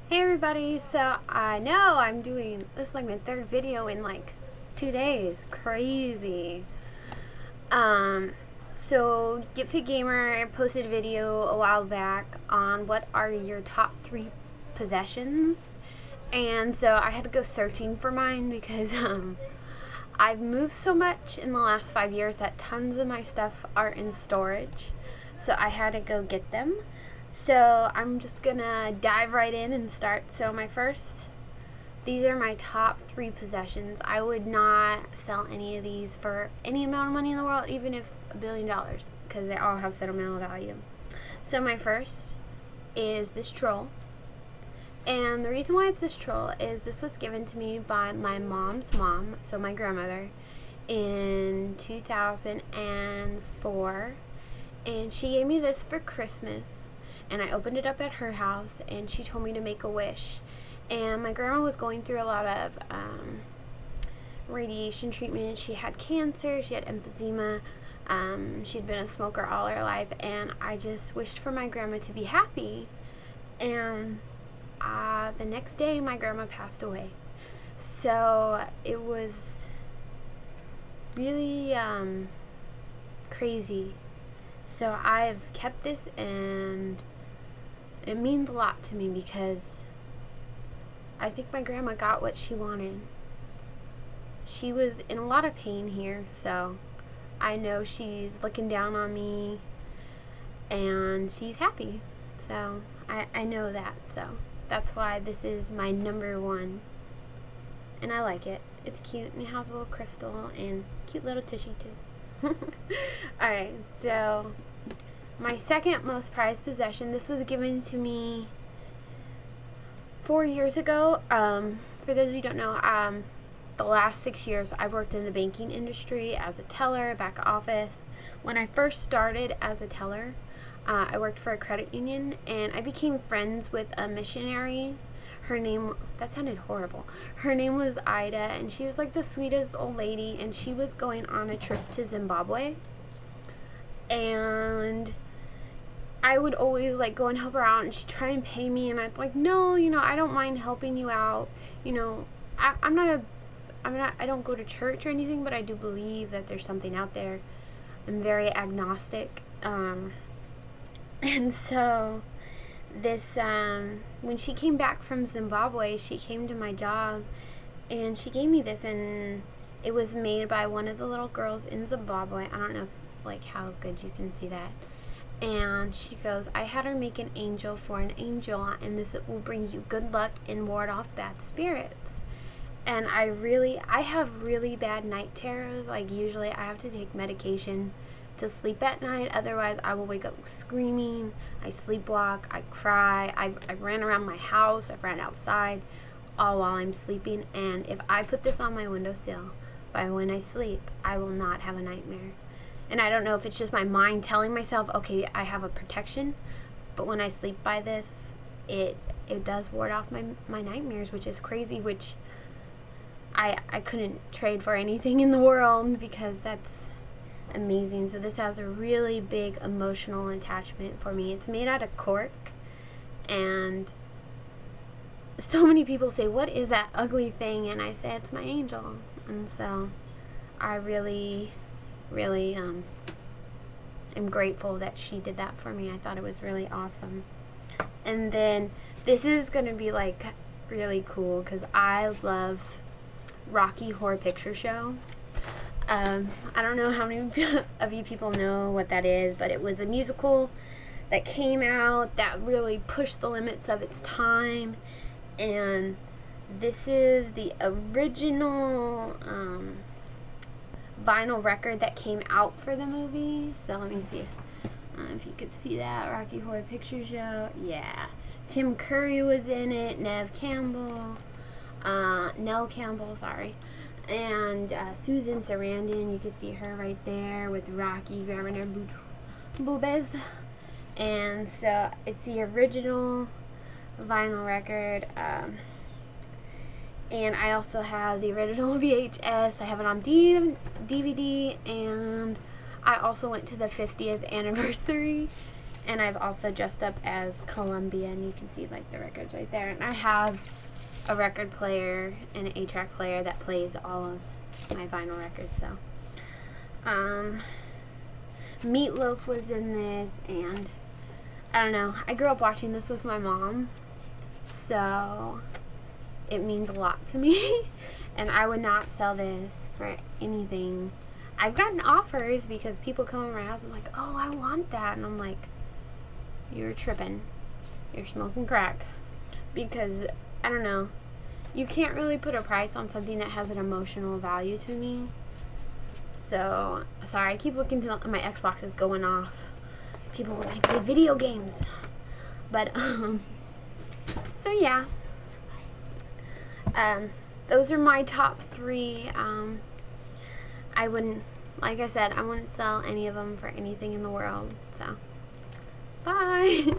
Hey everybody, so I know I'm doing this is like my third video in like 2 days. Crazy. So Get Fit Gamer posted a video a while back on what are your top 3 possessions. And so I had to go searching for mine because I've moved so much in the last 5 years that tons of my stuff are in storage. So I had to go get them. So I'm just gonna dive right in and start. So these are my top 3 possessions. I would not sell any of these for any amount of money in the world, even if $1 billion, because they all have sentimental value. So my first is this troll. And the reason why it's this troll is this was given to me by my mom's mom, so my grandmother, in 2004. And she gave me this for Christmas. And I opened it up at her house, and she told me to make a wish. And my grandma was going through a lot of radiation treatment. She had cancer, she had emphysema, she'd been a smoker all her life, and I just wished for my grandma to be happy. And the next day, my grandma passed away. So it was really crazy. So I've kept this, and it means a lot to me because I think my grandma got what she wanted. She was in a lot of pain here, so I know she's looking down on me and she's happy. So I know that, so that's why this is my number 1. And I like it. It's cute, and it has a little crystal and cute little tushy too. Alright, so my second most prized possession, this was given to me 4 years ago. For those of you who don't know, the last 6 years I've worked in the banking industry as a teller, back office. When I first started as a teller, I worked for a credit union, and I became friends with a missionary. Her name, that sounded horrible. Her name was Ida, and she was like the sweetest old lady, and she was going on a trip to Zimbabwe. And I would always like go and help her out, and she'd try and pay me, and I'd be like, no, I don't mind helping you out. I don't go to church or anything, but I do believe that there's something out there. I'm very agnostic. And so this when she came back from Zimbabwe, she came to my job and she gave me this, and it was made by one of the little girls in Zimbabwe. I don't know if, how good you can see that. And she goes, I had her make an angel for an angel, and this will bring you good luck and ward off bad spirits. And I have really bad night terrors. Like, usually I have to take medication to sleep at night, otherwise I will wake up screaming. I sleepwalk, I cry, I ran around my house, I've ran outside, all while I'm sleeping. And if I put this on my windowsill, by when I sleep, I will not have a nightmare. And I don't know if it's just my mind telling myself, okay, I have a protection, but when I sleep by this, it does ward off my nightmares, which is crazy, which I couldn't trade for anything in the world, because that's amazing. So this has a really big emotional attachment for me. It's made out of cork, and so many people say, what is that ugly thing? And I say, it's my angel. And so I really am grateful that she did that for me. I thought it was really awesome. And then this is gonna be like really cool because I love Rocky Horror Picture Show. I don't know how many of you people know what that is, but it was a musical that came out that really pushed the limits of its time. And this is the original vinyl record that came out for the movie. So let me see if you could see that. Rocky Horror Picture Show. Yeah. Tim Curry was in it. Nell Campbell, sorry. And Susan Sarandon, you can see her right there with Rocky grabbing her boobies. And so it's the original vinyl record. And I also have the original VHS. I have it on DVD, and I also went to the 50th anniversary And I've also dressed up as Columbia, and you can see like the records right there. And I have a record player and an 8-track player that plays all of my vinyl records. So Meatloaf was in this, and I don't know, I grew up watching this with my mom, so it means a lot to me. And I would not sell this for anything. I've gotten offers because people come over my house and like, oh, I want that, and I'm like, you're tripping, you're smoking crack, because I don't know, you can't really put a price on something that has an emotional value to me. So sorry, I keep looking to my Xbox is going off. People when I play video games, but so yeah, those are my top 3. I wouldn't, like I said, I wouldn't sell any of them for anything in the world. So bye.